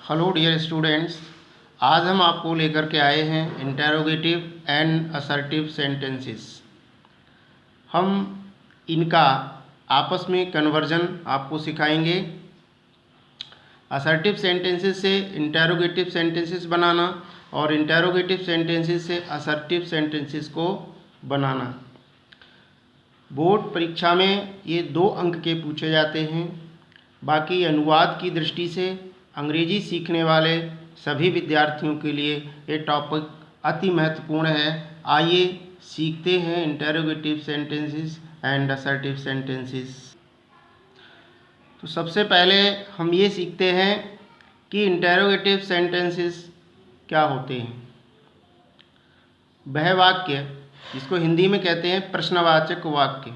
Hello dear students, आज हम आपको लेकर के आए हैं इंटेरोगेटिव एंड असर्टिव सेंटेंसेस। हम इनका आपस में कन्वर्जन आपको सिखाएंगे। असर्टिव सेंटेंसेस से इंटेरोगेटिव सेंटेंसेस बनाना और इंटेरोगेटिव सेंटेंसेस से असर्टिव सेंटेंसेस को बनाना। बोर्ड परीक्षा में ये 2 अंक के पूछे जाते हैं। बाकी अनुवाद की दृष्टि से अंग्रेजी सीखने वाले सभी विद्यार्थियों के लिए ये टॉपिक अति महत्वपूर्ण है। आइए सीखते हैं interrogative sentences and assertive sentences. तो सबसे पहले हम ये सीखते हैं कि इंटेरोगेटिव सेंटेंसेस क्या होते हैं। वह वाक्य जिसको हिंदी में कहते हैं प्रश्नवाचक वाक्य,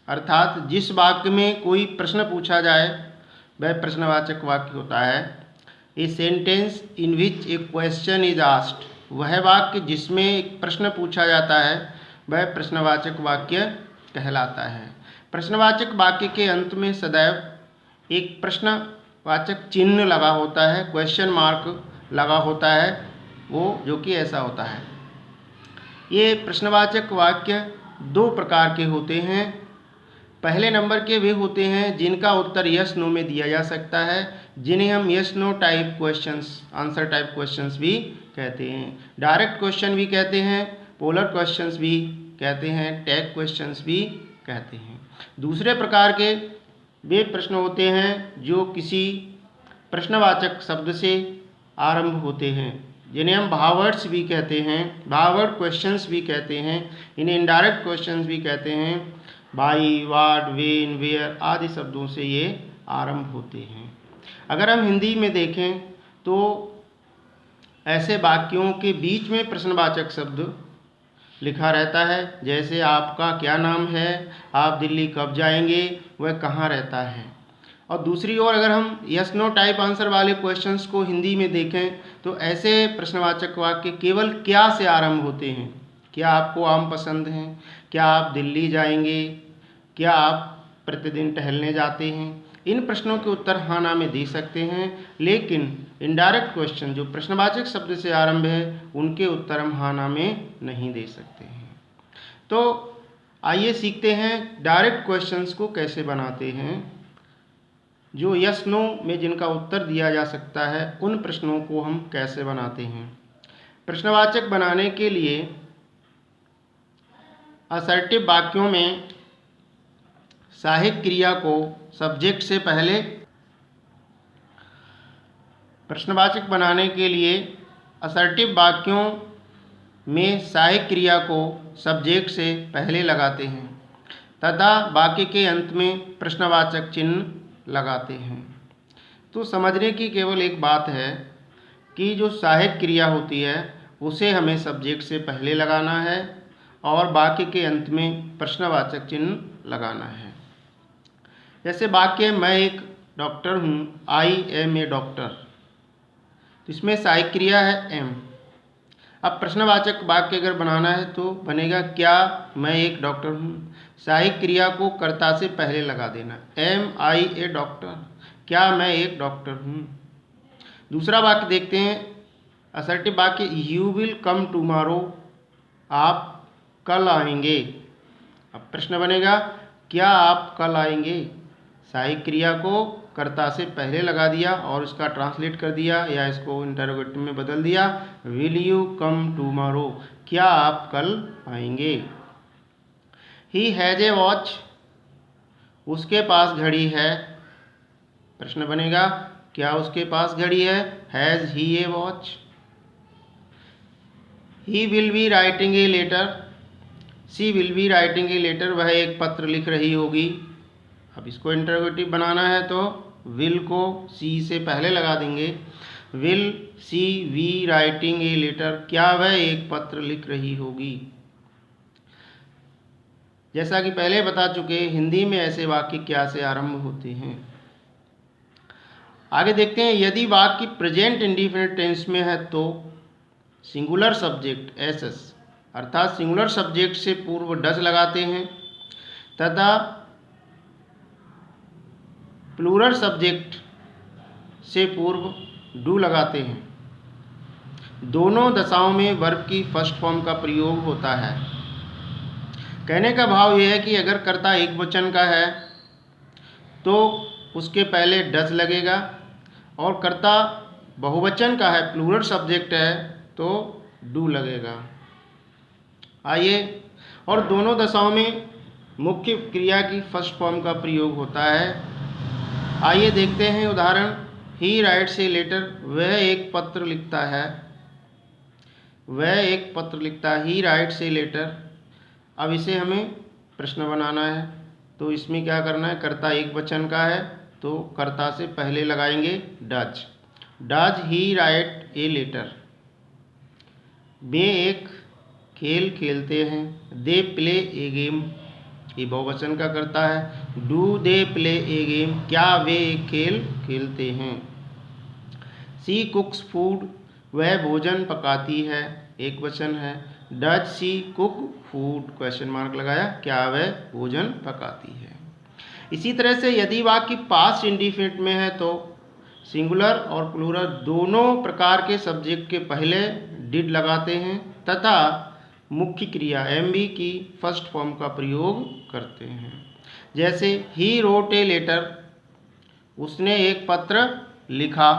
अर्थात जिस वाक्य में कोई प्रश्न पूछा जाए वह प्रश्नवाचक वाक्य होता है। A sentence in which A question is asked, वह वाक्य जिसमें एक प्रश्न पूछा जाता है वह प्रश्नवाचक वाक्य कहलाता है। प्रश्नवाचक वाक्य के अंत में सदैव एक प्रश्नवाचक चिन्ह लगा होता है, क्वेश्चन मार्क लगा होता है, वो जो कि ऐसा होता है। ये प्रश्नवाचक वाक्य 2 प्रकार के होते हैं। पहले नंबर के वे होते हैं जिनका उत्तर यस नो में दिया जा सकता है, जिन्हें हम yes no type questions, answer type questions भी कहते हैं। डायरेक्ट क्वेश्चन भी कहते हैं, पोलर क्वेश्चंस भी कहते हैं, टैग क्वेश्चंस भी कहते हैं। दूसरे प्रकार के वे प्रश्न होते हैं जो किसी प्रश्नवाचक शब्द से आरंभ होते हैं, जिन्हें हम भावर्ड्स भी कहते हैं, भावर्ड क्वेश्चंस भी कहते हैं। इन्हें इनडायरेक्ट क्वेश्चंस भी कहते हैं। बाई, वाट, वेन, वेयर आदि शब्दों से ये आरंभ होते हैं। अगर हम हिंदी में देखें तो ऐसे वाक्यों के बीच में प्रश्नवाचक शब्द लिखा रहता है, जैसे आपका क्या नाम है, आप दिल्ली कब जाएंगे, वह कहाँ रहता है। और दूसरी ओर अगर हम यस नो टाइप आंसर वाले क्वेश्चंस को हिंदी में देखें तो ऐसे प्रश्नवाचक वाक्य केवल क्या से आरंभ होते हैं। क्या आपको आम पसंद हैं, क्या आप दिल्ली जाएंगे, क्या आप प्रतिदिन टहलने जाते हैं। इन प्रश्नों के उत्तर हाँ ना में दे सकते हैं, लेकिन इनडायरेक्ट क्वेश्चन जो प्रश्नवाचक शब्द से आरंभ है उनके उत्तर हम हाँ ना में नहीं दे सकते हैं। तो आइए सीखते हैं डायरेक्ट क्वेश्चंस को कैसे बनाते हैं। जो यस नो में जिनका उत्तर दिया जा सकता है उन प्रश्नों को हम कैसे बनाते हैं। प्रश्नवाचक बनाने के लिए असर्टिव वाक्यों में सहायक क्रिया को सब्जेक्ट से पहले, प्रश्नवाचक बनाने के लिए असर्टिव वाक्यों में सहायक क्रिया को सब्जेक्ट से पहले लगाते हैं तथा वाक्य के अंत में प्रश्नवाचक चिन्ह लगाते हैं। तो समझने की केवल एक बात है कि जो सहायक क्रिया होती है उसे हमें सब्जेक्ट से पहले लगाना है और वाक्य के अंत में प्रश्नवाचक चिन्ह लगाना है। जैसे वाक्य मैं एक डॉक्टर हूँ, आई एम ए डॉक्टर, तो इसमें सहायक क्रिया है एम। अब प्रश्नवाचक वाक्य अगर बनाना है तो बनेगा क्या मैं एक डॉक्टर हूँ, सहायक क्रिया को कर्ता से पहले लगा देना, एम आई ए डॉक्टर, क्या मैं एक डॉक्टर हूँ। दूसरा वाक्य देखते हैं, असर्टिव वाक्य यू विल कम टुमारो, आप कल आएंगे। अब प्रश्न बनेगा क्या आप कल आएंगे, सहायक क्रिया को कर्ता से पहले लगा दिया और उसका ट्रांसलेट कर दिया या इसको इंटरोगेटिव में बदल दिया, विल यू कम टुमारो, क्या आप कल आएंगे। ही हैज़ ए वॉच, उसके पास घड़ी है। प्रश्न बनेगा क्या उसके पास घड़ी है, has he a watch. He will be writing a letter, she will be writing a letter, वह एक पत्र लिख रही होगी। अब इसको इंटरोगेटिव बनाना है तो विल को सी से पहले लगा देंगे, will she be writing a letter, क्या वह एक पत्र लिख रही होगी। जैसा कि पहले बता चुके, हिंदी में ऐसे वाक्य क्या से आरंभ होते हैं। आगे देखते हैं, यदि वाक्य प्रेजेंट इंडिफिनिट टेंस में है तो सिंगुलर सब्जेक्ट एसएस अर्थात सिंगुलर सब्जेक्ट से पूर्व डज लगाते हैं तथा प्लूरल सब्जेक्ट से पूर्व डू लगाते हैं। दोनों दशाओं में वर्ब की फर्स्ट फॉर्म का प्रयोग होता है। कहने का भाव यह है कि अगर कर्ता एक वचन का है तो उसके पहले डज लगेगा, और कर्ता बहुवचन का है, प्लूरल सब्जेक्ट है, तो डू लगेगा। आइए, और दोनों दशाओं में मुख्य क्रिया की फर्स्ट फॉर्म का प्रयोग होता है। आइए देखते हैं उदाहरण। ही राइट्स ए लेटर, वह एक पत्र लिखता है। वह एक पत्र लिखता है, ही राइट्स ए लेटर। अब इसे हमें प्रश्न बनाना है, तो इसमें क्या करना है, कर्ता एक वचन का है तो कर्ता से पहले लगाएंगे does. Does he write a letter. वे एक खेल खेलते हैं। दे प्ले ए गेम, ये बहुवचन का कर्ता है। Do they play A game, क्या वे एक खेल खेलते हैं। सी कुक्स फूड, वह भोजन पकाती है, एक वचन है। Does she cook food, question mark लगाया, क्या वह भोजन पकाती है। इसी तरह से यदि वाक्य पास्ट इंडिफिनिट में है तो सिंगुलर और प्लूरल दोनों प्रकार के सब्जेक्ट के पहले डिड लगाते हैं तथा मुख्य क्रिया एम बी की फर्स्ट फॉर्म का प्रयोग करते हैं। जैसे ही रोट ए लेटर, उसने एक पत्र लिखा।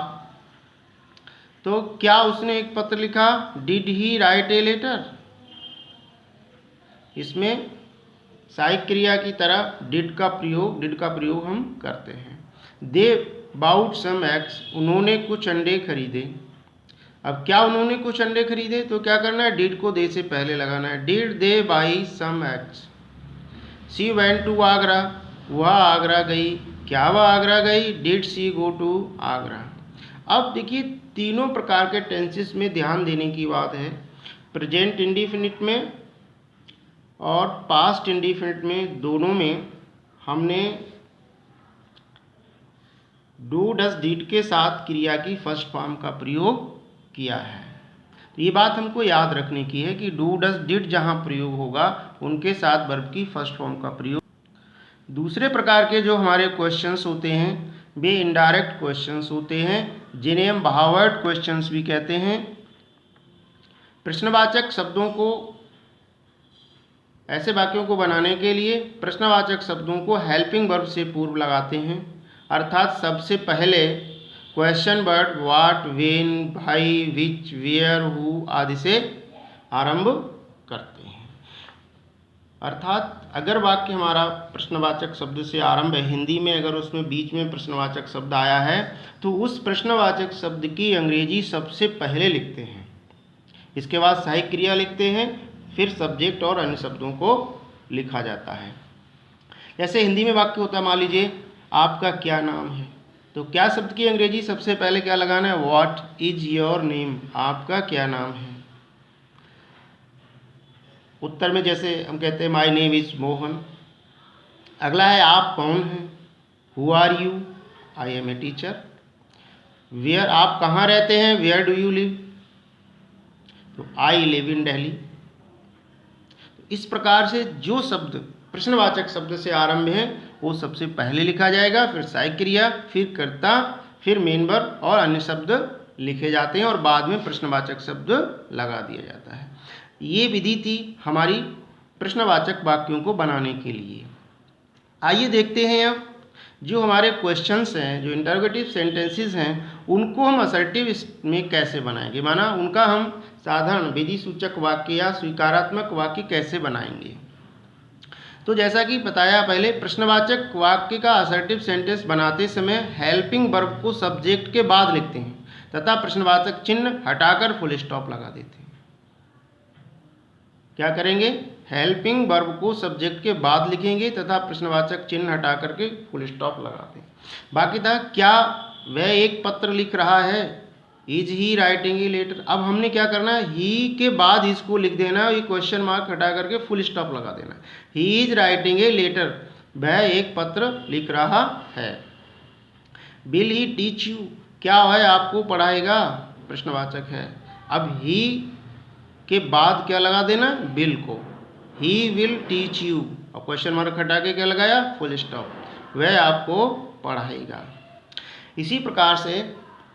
तो क्या उसने एक पत्र लिखा, did he write a letter. इसमें सहायक क्रिया की तरह डिड का प्रयोग हम करते हैं। दे बाउट सम एग्स, उन्होंने कुछ अंडे खरीदे। अब क्या उन्होंने कुछ अंडे खरीदे, तो क्या करना है, डिड को दे से पहले लगाना है। Did they buy some eggs. She went to Agra, वह आगरा गई, क्या वह आगरा गई। Did she go to Agra. अब देखिए तीनों प्रकार के टेंसेस में ध्यान देने की बात है। प्रेजेंट इंडिफिनिट में और पास्ट इंडिफिनिट में दोनों में हमने डू डज डिड के साथ क्रिया की फर्स्ट फॉर्म का प्रयोग किया है। तो ये बात हमको याद रखने की है कि डू डज डिड जहाँ प्रयोग होगा उनके साथ वर्ब की फर्स्ट फॉर्म का प्रयोग। दूसरे प्रकार के जो हमारे क्वेश्चंस होते हैं वे इनडायरेक्ट क्वेश्चंस होते हैं, जिन्हें हम बहावर्ड क्वेश्चंस भी कहते हैं। प्रश्नवाचक शब्दों को, ऐसे वाक्यों को बनाने के लिए प्रश्नवाचक शब्दों को हेल्पिंग वर्ब से पूर्व लगाते हैं, अर्थात सबसे पहले question word what, when, why, which, where, who आदि से आरंभ करते हैं। अर्थात अगर वाक्य हमारा प्रश्नवाचक शब्द से आरंभ है, हिंदी में अगर उसमें बीच में प्रश्नवाचक शब्द आया है तो उस प्रश्नवाचक शब्द की अंग्रेजी सबसे पहले लिखते हैं, इसके बाद सहायक क्रिया लिखते हैं, फिर सब्जेक्ट और अन्य शब्दों को लिखा जाता है। जैसे हिंदी में वाक्य होता है, मान लीजिए आपका क्या नाम है, तो क्या शब्द की अंग्रेजी सबसे पहले क्या लगाना है, व्हाट इज योर नेम, आपका क्या नाम है। उत्तर में जैसे हम कहते हैं माय नेम इज मोहन। अगला है आप कौन हैं, who are you, I am a teacher. Where, आप कहाँ रहते हैं, वेयर डू यू लिव, तो आई लिव इन दिल्ली। इस प्रकार से जो शब्द प्रश्नवाचक शब्द से आरंभ है वो सबसे पहले लिखा जाएगा, फिर सहायक क्रिया, फिर कर्ता, फिर मेन वर्ब और अन्य शब्द लिखे जाते हैं और बाद में प्रश्नवाचक शब्द लगा दिया जाता है। ये विधि थी हमारी प्रश्नवाचक वाक्यों को बनाने के लिए। आइए देखते हैं अब जो हमारे क्वेश्चंस हैं, जो इंटरोगेटिव सेंटेंसेस हैं, उनको हम असर्टिव में कैसे बनाएंगे, माना उनका हम साधारण विधि सूचक वाक्य या स्वीकारात्मक वाक्य कैसे बनाएंगे। तो जैसा कि बताया पहले, प्रश्नवाचक वाक्य का असर्टिव सेंटेंस बनाते समय हेल्पिंग वर्ब को सब्जेक्ट के बाद लिखते हैं तथा प्रश्नवाचक चिन्ह हटाकर फुल स्टॉप लगा देते हैं। क्या करेंगे, हेल्पिंग वर्ब को सब्जेक्ट के बाद लिखेंगे तथा प्रश्नवाचक चिन्ह हटा करके फुल स्टॉप लगाते हैं। बाकी था क्या वह एक पत्र लिख रहा है, is he writing a letter. अब हमने क्या करना है, ही के बाद इसको लिख देना, ये क्वेश्चन मार्क हटा करके फुल स्टॉप लगा देना। He is writing a letter, वह एक पत्र लिख रहा है। विल ही टीच यू, क्या वह आपको पढ़ाएगा, प्रश्नवाचक है। अब ही के बाद क्या लगा देना, विल को, ही विल टीच यू, और क्वेश्चन मार्क हटा के क्या लगाया, फुल स्टॉप, वह आपको पढ़ाएगा। इसी प्रकार से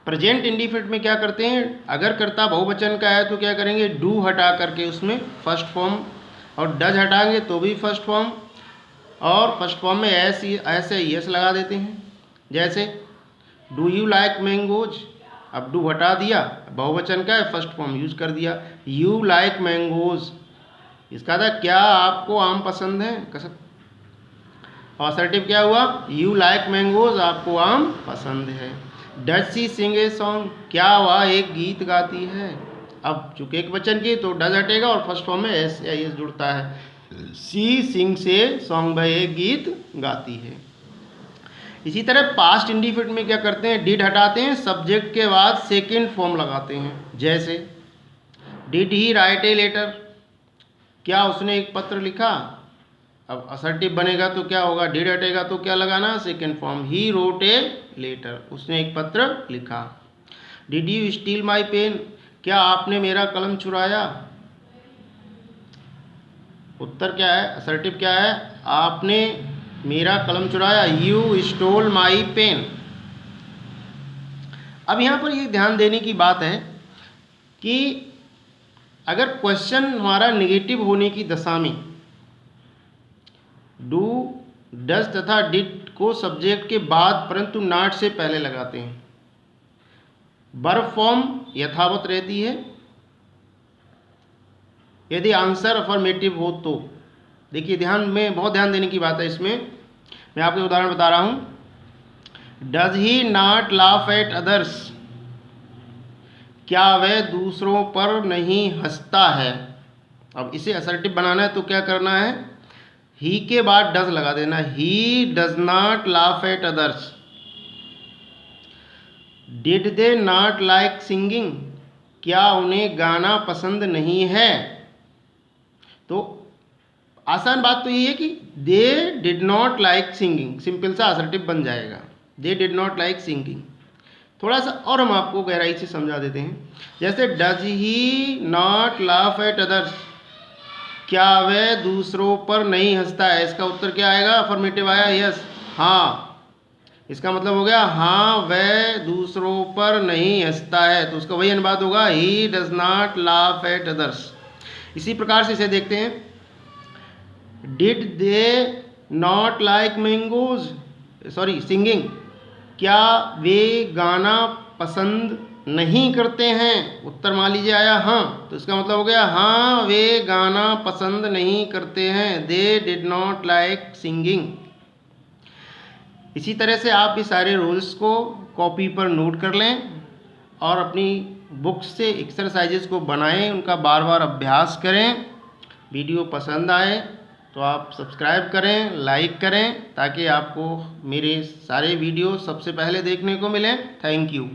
प्रेजेंट इंडिफिनिट में क्या करते हैं, अगर कर्ता बहुवचन का है तो क्या करेंगे, डू हटा करके उसमें फर्स्ट फॉर्म, और डज हटाएंगे तो भी फर्स्ट फॉर्म, और फर्स्ट फॉर्म में ऐसे यस लगा देते हैं। जैसे डू यू लाइक मैंगोज, अब डू हटा दिया, बहुवचन का है, फर्स्ट फॉर्म यूज कर दिया, यू लाइक मैंगोज, इसका था क्या आपको आम पसंद है, कसम। असर्टिव क्या हुआ, यू लाइक मैंगोज, आपको आम पसंद है। Does she Singh a song, क्या वह एक गीत गाती है। अब चूंकि एक वचन की तो डज हटेगा और फर्स्ट फॉर्म में एस या एस जुड़ता है। सी सिंग से सॉन्ग, वह एक गीत गाती है। इसी तरह पास्ट इंडिफिनिट में क्या करते हैं, डिड हटाते हैं, सब्जेक्ट के बाद सेकेंड फॉर्म लगाते हैं। जैसे did he write a letter, क्या उसने एक पत्र लिखा। अब असर्टिव बनेगा तो क्या होगा, डिड हटेगा तो क्या लगाना, second form, he wrote a letter, उसने एक पत्र लिखा। Did you steal my pen, क्या आपने मेरा कलम चुराया। उत्तर क्या है, असर्टिव क्या है, आपने मेरा कलम चुराया, यू स्टोल माई पेन। अब यहाँ पर ये ध्यान देने की बात है कि अगर क्वेश्चन हमारा नेगेटिव होने की दशा में डू, डज तथा डिड को सब्जेक्ट के बाद परंतु नॉट से पहले लगाते हैं, वर्ब फॉर्म यथावत रहती है। यदि आंसर अफर्मेटिव हो तो देखिए बहुत ध्यान देने की बात है इसमें। मैं आपको उदाहरण बता रहा हूं, does he not laugh at others, क्या वह दूसरों पर नहीं हंसता है। अब इसे असर्टिव बनाना है तो क्या करना है, ही के बाद डज लगा देना, he does not laugh at others. Did they not like singing, क्या उन्हें गाना पसंद नहीं है। तो आसान बात तो ये है कि they did not like singing, simple सा असर्टिव बन जाएगा, they did not like singing. थोड़ा सा और हम आपको गहराई से समझा देते हैं। जैसे does he not laugh at others, क्या वह दूसरों पर नहीं हंसता है। इसका उत्तर क्या आएगा, अफर्मेटिव आया, यस, हाँ। इसका मतलब हो गया हाँ वह दूसरों पर नहीं हंसता है, तो उसका वही अनुवाद होगा, he does not laugh at others. इसी प्रकार से इसे देखते हैं, did they not like mangoes, sorry singing, क्या वे गाना पसंद नहीं करते हैं। उत्तर मान लीजिए आया हाँ, तो इसका मतलब हो गया हाँ वे गाना पसंद नहीं करते हैं, they did not like singing. इसी तरह से आप भी सारे रूल्स को कॉपी पर नोट कर लें और अपनी बुक से एक्सरसाइजेस को बनाएं, उनका बार बार अभ्यास करें। वीडियो पसंद आए तो आप सब्सक्राइब करें, लाइक करें, ताकि आपको मेरे सारे वीडियो सबसे पहले देखने को मिलें। Thank you.